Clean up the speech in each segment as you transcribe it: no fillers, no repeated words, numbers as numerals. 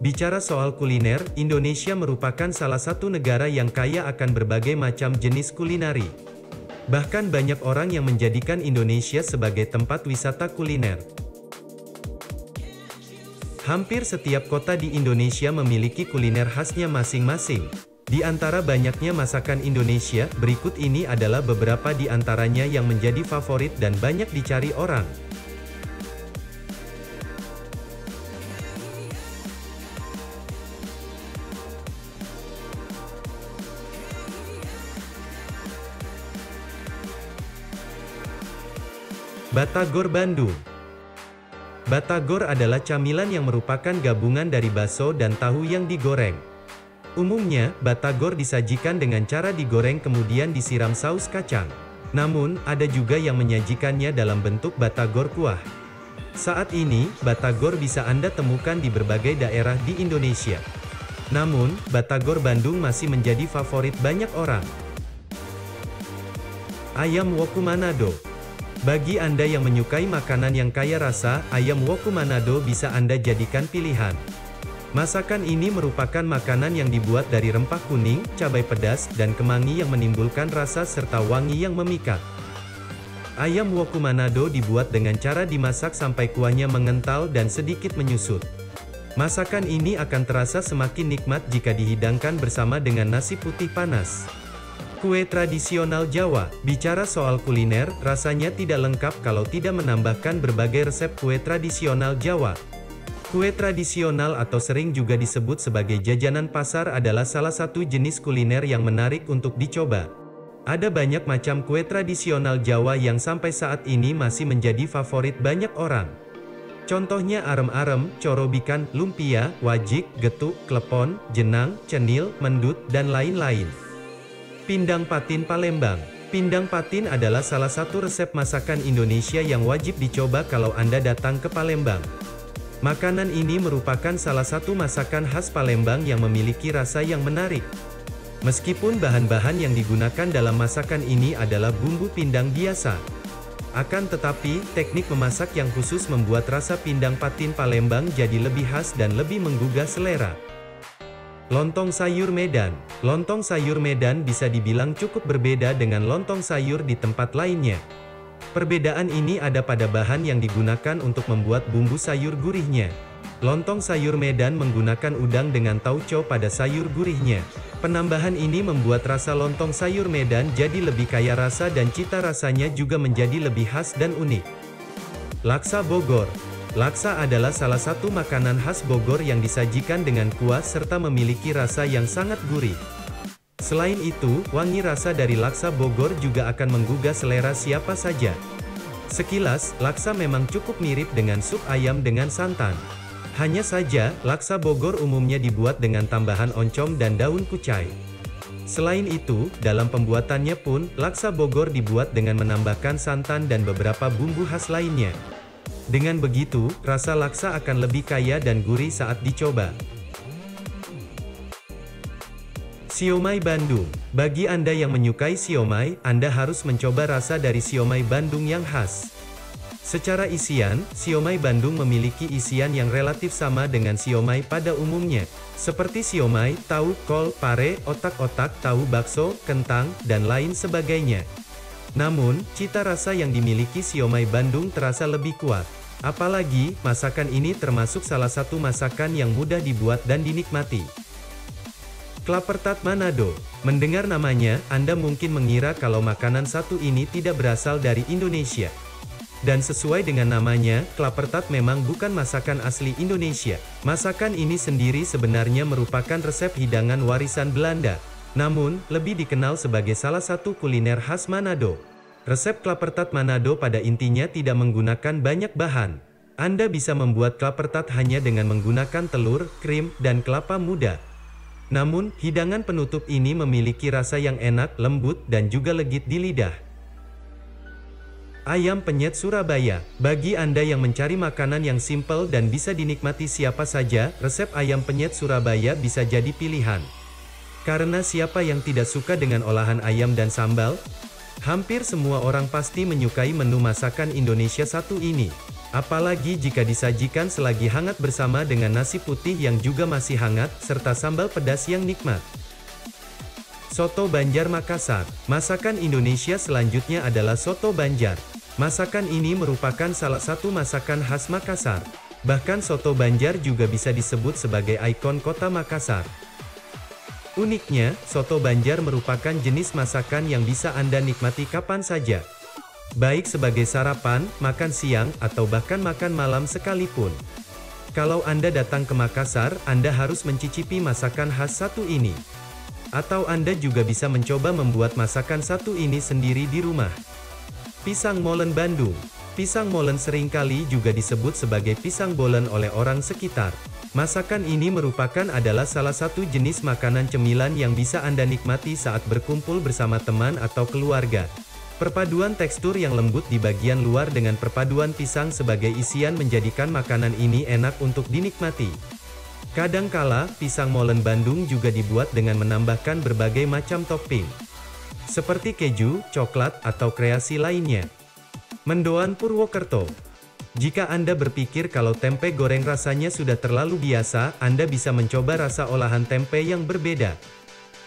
Bicara soal kuliner, Indonesia merupakan salah satu negara yang kaya akan berbagai macam jenis kulineri. Bahkan banyak orang yang menjadikan Indonesia sebagai tempat wisata kuliner. Hampir setiap kota di Indonesia memiliki kuliner khasnya masing-masing. Di antara banyaknya masakan Indonesia, berikut ini adalah beberapa di antaranya yang menjadi favorit dan banyak dicari orang. Batagor Bandung. Batagor adalah camilan yang merupakan gabungan dari bakso dan tahu yang digoreng. Umumnya, batagor disajikan dengan cara digoreng kemudian disiram saus kacang. Namun, ada juga yang menyajikannya dalam bentuk batagor kuah. Saat ini, batagor bisa Anda temukan di berbagai daerah di Indonesia. Namun, batagor Bandung masih menjadi favorit banyak orang. Ayam Woku Manado. Bagi Anda yang menyukai makanan yang kaya rasa, ayam Woku Manado bisa Anda jadikan pilihan. Masakan ini merupakan makanan yang dibuat dari rempah kuning, cabai pedas, dan kemangi yang menimbulkan rasa serta wangi yang memikat. Ayam Woku Manado dibuat dengan cara dimasak sampai kuahnya mengental dan sedikit menyusut. Masakan ini akan terasa semakin nikmat jika dihidangkan bersama dengan nasi putih panas. Kue tradisional Jawa. Bicara soal kuliner, rasanya tidak lengkap kalau tidak menambahkan berbagai resep kue tradisional Jawa. Kue tradisional atau sering juga disebut sebagai jajanan pasar adalah salah satu jenis kuliner yang menarik untuk dicoba. Ada banyak macam kue tradisional Jawa yang sampai saat ini masih menjadi favorit banyak orang. Contohnya arem-arem, corobikan, lumpia, wajik, getuk, klepon, jenang, cenil, mendut, dan lain-lain. Pindang patin Palembang. Pindang patin adalah salah satu resep masakan Indonesia yang wajib dicoba kalau Anda datang ke Palembang. Makanan ini merupakan salah satu masakan khas Palembang yang memiliki rasa yang menarik. Meskipun bahan-bahan yang digunakan dalam masakan ini adalah bumbu pindang biasa. Akan tetapi, teknik memasak yang khusus membuat rasa pindang patin Palembang jadi lebih khas dan lebih menggugah selera. Lontong sayur Medan. Lontong sayur Medan bisa dibilang cukup berbeda dengan lontong sayur di tempat lainnya. Perbedaan ini ada pada bahan yang digunakan untuk membuat bumbu sayur gurihnya. Lontong sayur Medan menggunakan udang dengan tauco pada sayur gurihnya. Penambahan ini membuat rasa lontong sayur Medan jadi lebih kaya rasa dan cita rasanya juga menjadi lebih khas dan unik. Laksa Bogor. Laksa adalah salah satu makanan khas Bogor yang disajikan dengan kuah serta memiliki rasa yang sangat gurih. Selain itu, wangi rasa dari laksa Bogor juga akan menggugah selera siapa saja. Sekilas, laksa memang cukup mirip dengan sup ayam dengan santan. Hanya saja, laksa Bogor umumnya dibuat dengan tambahan oncom dan daun kucai. Selain itu, dalam pembuatannya pun, laksa Bogor dibuat dengan menambahkan santan dan beberapa bumbu khas lainnya. Dengan begitu, rasa laksa akan lebih kaya dan gurih saat dicoba. Siomay Bandung. Bagi Anda yang menyukai siomay, Anda harus mencoba rasa dari siomay Bandung yang khas. Secara isian, siomay Bandung memiliki isian yang relatif sama dengan siomay pada umumnya, seperti siomay, tahu, kol, pare, otak-otak, tahu bakso, kentang, dan lain sebagainya. Namun, cita rasa yang dimiliki siomay Bandung terasa lebih kuat. Apalagi, masakan ini termasuk salah satu masakan yang mudah dibuat dan dinikmati. Klapertat Manado. Mendengar namanya, Anda mungkin mengira kalau makanan satu ini tidak berasal dari Indonesia. Dan sesuai dengan namanya, klapertat memang bukan masakan asli Indonesia. Masakan ini sendiri sebenarnya merupakan resep hidangan warisan Belanda. Namun, lebih dikenal sebagai salah satu kuliner khas Manado. Resep klapertat Manado pada intinya tidak menggunakan banyak bahan. Anda bisa membuat klapertat hanya dengan menggunakan telur, krim, dan kelapa muda. Namun, hidangan penutup ini memiliki rasa yang enak, lembut, dan juga legit di lidah. Ayam penyet Surabaya. Bagi Anda yang mencari makanan yang simpel dan bisa dinikmati siapa saja, resep ayam penyet Surabaya bisa jadi pilihan. Karena siapa yang tidak suka dengan olahan ayam dan sambal? Hampir semua orang pasti menyukai menu masakan Indonesia satu ini. Apalagi jika disajikan selagi hangat bersama dengan nasi putih yang juga masih hangat, serta sambal pedas yang nikmat. Soto Banjar Makassar. Masakan Indonesia selanjutnya adalah soto Banjar. Masakan ini merupakan salah satu masakan khas Makassar. Bahkan soto Banjar juga bisa disebut sebagai ikon kota Makassar. Uniknya, soto Banjar merupakan jenis masakan yang bisa Anda nikmati kapan saja. Baik sebagai sarapan, makan siang, atau bahkan makan malam sekalipun. Kalau Anda datang ke Makassar, Anda harus mencicipi masakan khas satu ini. Atau Anda juga bisa mencoba membuat masakan satu ini sendiri di rumah. Pisang molen Bandung. Pisang molen seringkali juga disebut sebagai pisang bolen oleh orang sekitar. Masakan ini merupakan adalah salah satu jenis makanan cemilan yang bisa Anda nikmati saat berkumpul bersama teman atau keluarga. Perpaduan tekstur yang lembut di bagian luar dengan perpaduan pisang sebagai isian menjadikan makanan ini enak untuk dinikmati. Kadangkala, pisang molen Bandung juga dibuat dengan menambahkan berbagai macam topping, seperti keju, coklat, atau kreasi lainnya. Mendoan Purwokerto. Jika Anda berpikir kalau tempe goreng rasanya sudah terlalu biasa, Anda bisa mencoba rasa olahan tempe yang berbeda.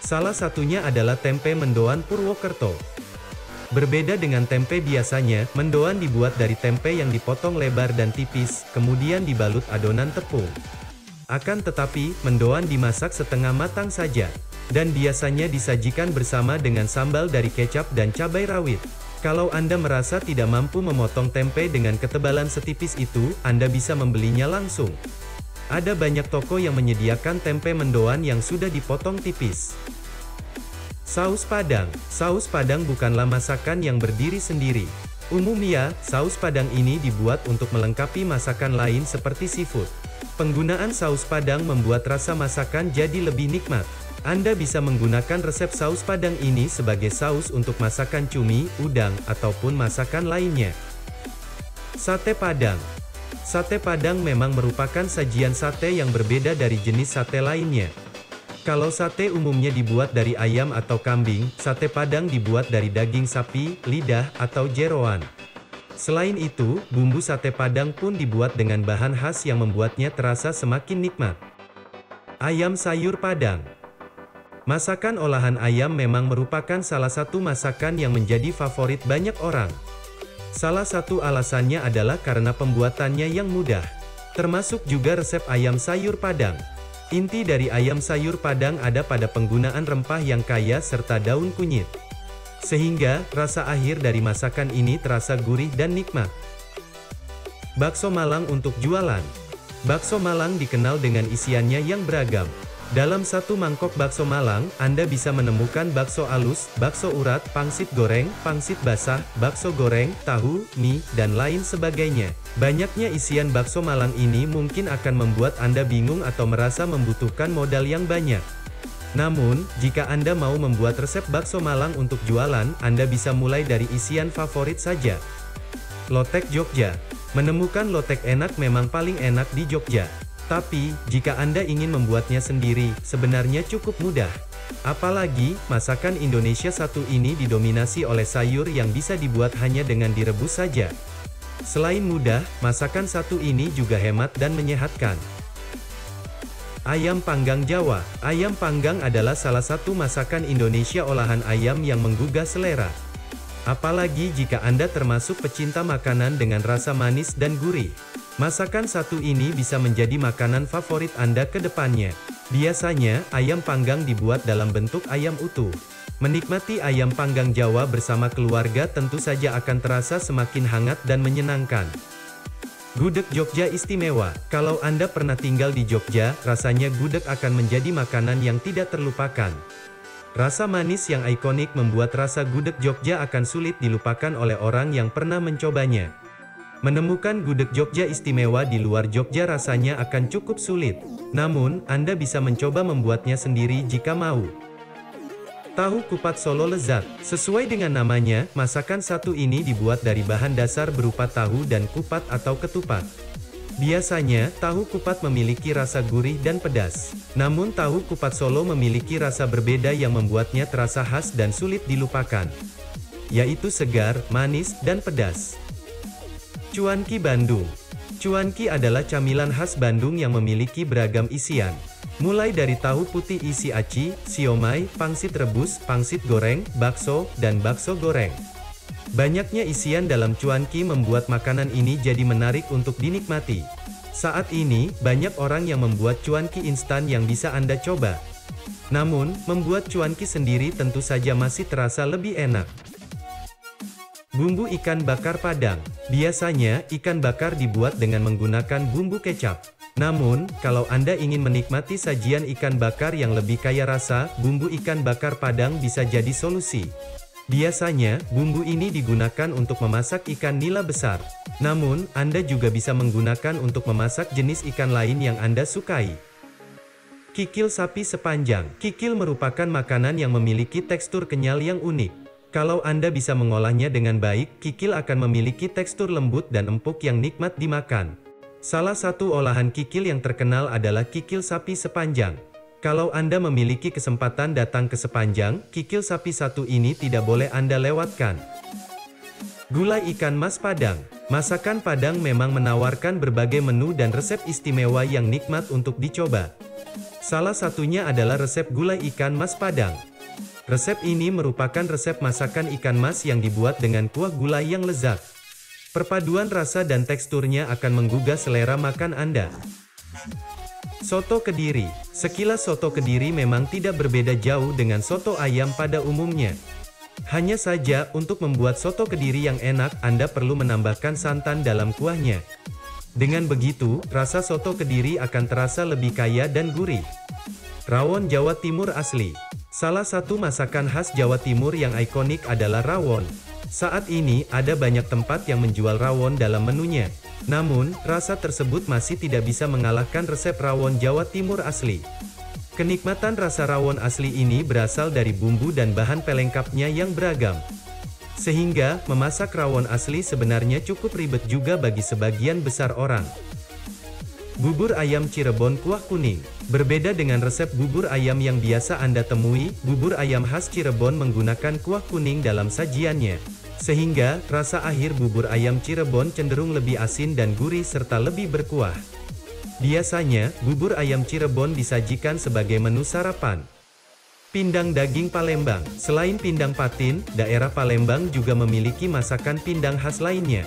Salah satunya adalah tempe mendoan Purwokerto. Berbeda dengan tempe biasanya, mendoan dibuat dari tempe yang dipotong lebar dan tipis, kemudian dibalut adonan tepung. Akan tetapi, mendoan dimasak setengah matang saja, dan biasanya disajikan bersama dengan sambal dari kecap dan cabai rawit. Kalau Anda merasa tidak mampu memotong tempe dengan ketebalan setipis itu, Anda bisa membelinya langsung. Ada banyak toko yang menyediakan tempe mendoan yang sudah dipotong tipis. Saus Padang. Saus Padang bukanlah masakan yang berdiri sendiri. Umumnya, saus Padang ini dibuat untuk melengkapi masakan lain seperti seafood. Penggunaan saus Padang membuat rasa masakan jadi lebih nikmat. Anda bisa menggunakan resep saus Padang ini sebagai saus untuk masakan cumi, udang, ataupun masakan lainnya. Sate Padang. Sate Padang memang merupakan sajian sate yang berbeda dari jenis sate lainnya. Kalau sate umumnya dibuat dari ayam atau kambing, sate Padang dibuat dari daging sapi, lidah, atau jeroan. Selain itu, bumbu sate Padang pun dibuat dengan bahan khas yang membuatnya terasa semakin nikmat. Ayam sayur Padang. Masakan olahan ayam memang merupakan salah satu masakan yang menjadi favorit banyak orang. Salah satu alasannya adalah karena pembuatannya yang mudah. Termasuk juga resep ayam sayur Padang. Inti dari ayam sayur Padang ada pada penggunaan rempah yang kaya serta daun kunyit. Sehingga, rasa akhir dari masakan ini terasa gurih dan nikmat. Bakso Malang untuk jualan. Bakso Malang dikenal dengan isiannya yang beragam. Dalam satu mangkok bakso Malang, Anda bisa menemukan bakso alus, bakso urat, pangsit goreng, pangsit basah, bakso goreng, tahu, mie, dan lain sebagainya. Banyaknya isian bakso Malang ini mungkin akan membuat Anda bingung atau merasa membutuhkan modal yang banyak. Namun, jika Anda mau membuat resep bakso Malang untuk jualan, Anda bisa mulai dari isian favorit saja. Lotek Jogja. Menemukan lotek enak memang paling enak di Jogja. Tapi, jika Anda ingin membuatnya sendiri, sebenarnya cukup mudah. Apalagi, masakan Indonesia satu ini didominasi oleh sayur yang bisa dibuat hanya dengan direbus saja. Selain mudah, masakan satu ini juga hemat dan menyehatkan. Ayam panggang Jawa. Ayam panggang adalah salah satu masakan Indonesia olahan ayam yang menggugah selera. Apalagi jika Anda termasuk pecinta makanan dengan rasa manis dan gurih. Masakan satu ini bisa menjadi makanan favorit Anda ke depannya. Biasanya, ayam panggang dibuat dalam bentuk ayam utuh. Menikmati ayam panggang Jawa bersama keluarga tentu saja akan terasa semakin hangat dan menyenangkan. Gudeg Jogja istimewa. Kalau Anda pernah tinggal di Jogja, rasanya gudeg akan menjadi makanan yang tidak terlupakan. Rasa manis yang ikonik membuat rasa gudeg Jogja akan sulit dilupakan oleh orang yang pernah mencobanya. Menemukan gudeg Jogja istimewa di luar Jogja rasanya akan cukup sulit. Namun, Anda bisa mencoba membuatnya sendiri jika mau. Tahu kupat Solo lezat. Sesuai dengan namanya, masakan satu ini dibuat dari bahan dasar berupa tahu dan kupat atau ketupat. Biasanya, tahu kupat memiliki rasa gurih dan pedas. Namun tahu kupat Solo memiliki rasa berbeda yang membuatnya terasa khas dan sulit dilupakan, yaitu segar, manis, dan pedas. Cuanki Bandung. Cuanki adalah camilan khas Bandung yang memiliki beragam isian. Mulai dari tahu putih isi aci, siomay, pangsit rebus, pangsit goreng, bakso, dan bakso goreng. Banyaknya isian dalam cuanki membuat makanan ini jadi menarik untuk dinikmati. Saat ini, banyak orang yang membuat cuanki instan yang bisa Anda coba. Namun, membuat cuanki sendiri tentu saja masih terasa lebih enak. Bumbu ikan bakar Padang. Biasanya, ikan bakar dibuat dengan menggunakan bumbu kecap. Namun, kalau Anda ingin menikmati sajian ikan bakar yang lebih kaya rasa, bumbu ikan bakar Padang bisa jadi solusi. Biasanya, bumbu ini digunakan untuk memasak ikan nila besar. Namun, Anda juga bisa menggunakan untuk memasak jenis ikan lain yang Anda sukai. Kikil sapi sepanjang. Kikil merupakan makanan yang memiliki tekstur kenyal yang unik. Kalau Anda bisa mengolahnya dengan baik, kikil akan memiliki tekstur lembut dan empuk yang nikmat dimakan. Salah satu olahan kikil yang terkenal adalah kikil sapi sepanjang. Kalau Anda memiliki kesempatan datang ke Sepanjang, kikil sapi satu ini tidak boleh Anda lewatkan. Gulai ikan mas Padang. Masakan Padang memang menawarkan berbagai menu dan resep istimewa yang nikmat untuk dicoba. Salah satunya adalah resep gulai ikan mas Padang. Resep ini merupakan resep masakan ikan mas yang dibuat dengan kuah gulai yang lezat. Perpaduan rasa dan teksturnya akan menggugah selera makan Anda. Soto Kediri. Sekilas soto Kediri memang tidak berbeda jauh dengan soto ayam pada umumnya. Hanya saja, untuk membuat soto Kediri yang enak, Anda perlu menambahkan santan dalam kuahnya. Dengan begitu, rasa soto Kediri akan terasa lebih kaya dan gurih. Rawon Jawa Timur asli. Salah satu masakan khas Jawa Timur yang ikonik adalah rawon. Saat ini, ada banyak tempat yang menjual rawon dalam menunya. Namun, rasa tersebut masih tidak bisa mengalahkan resep rawon Jawa Timur asli. Kenikmatan rasa rawon asli ini berasal dari bumbu dan bahan pelengkapnya yang beragam. Sehingga, memasak rawon asli sebenarnya cukup ribet juga bagi sebagian besar orang. Bubur ayam Cirebon kuah kuning. Berbeda dengan resep bubur ayam yang biasa Anda temui, bubur ayam khas Cirebon menggunakan kuah kuning dalam sajiannya. Sehingga, rasa akhir bubur ayam Cirebon cenderung lebih asin dan gurih serta lebih berkuah. Biasanya, bubur ayam Cirebon disajikan sebagai menu sarapan. Pindang daging Palembang. Selain pindang patin, daerah Palembang juga memiliki masakan pindang khas lainnya,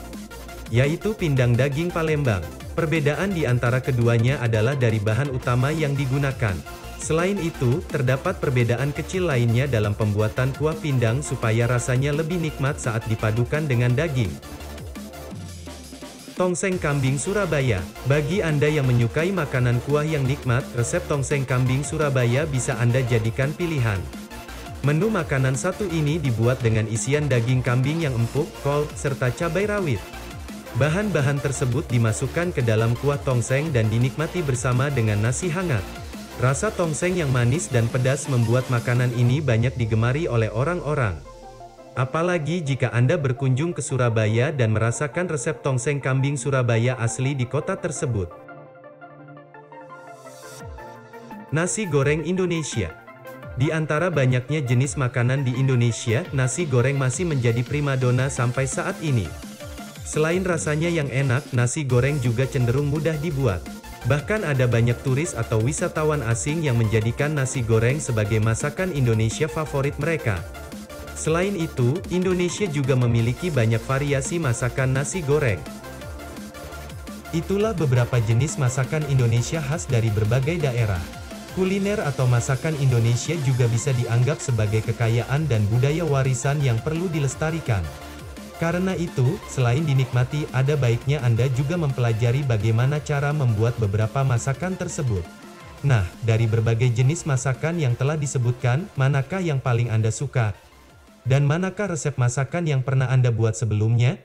yaitu pindang daging Palembang. Perbedaan di antara keduanya adalah dari bahan utama yang digunakan. Selain itu, terdapat perbedaan kecil lainnya dalam pembuatan kuah pindang supaya rasanya lebih nikmat saat dipadukan dengan daging. Tongseng kambing Surabaya. Bagi Anda yang menyukai makanan kuah yang nikmat, resep tongseng kambing Surabaya bisa Anda jadikan pilihan. Menu makanan satu ini dibuat dengan isian daging kambing yang empuk, kol, serta cabai rawit. Bahan-bahan tersebut dimasukkan ke dalam kuah tongseng dan dinikmati bersama dengan nasi hangat. Rasa tongseng yang manis dan pedas membuat makanan ini banyak digemari oleh orang-orang. Apalagi jika Anda berkunjung ke Surabaya dan merasakan resep tongseng kambing Surabaya asli di kota tersebut. Nasi goreng Indonesia. Di antara banyaknya jenis makanan di Indonesia, nasi goreng masih menjadi primadona sampai saat ini. Selain rasanya yang enak, nasi goreng juga cenderung mudah dibuat. Bahkan ada banyak turis atau wisatawan asing yang menjadikan nasi goreng sebagai masakan Indonesia favorit mereka. Selain itu, Indonesia juga memiliki banyak variasi masakan nasi goreng. Itulah beberapa jenis masakan Indonesia khas dari berbagai daerah. Kuliner atau masakan Indonesia juga bisa dianggap sebagai kekayaan dan budaya warisan yang perlu dilestarikan. Karena itu, selain dinikmati, ada baiknya Anda juga mempelajari bagaimana cara membuat beberapa masakan tersebut. Nah, dari berbagai jenis masakan yang telah disebutkan, manakah yang paling Anda suka? Dan manakah resep masakan yang pernah Anda buat sebelumnya?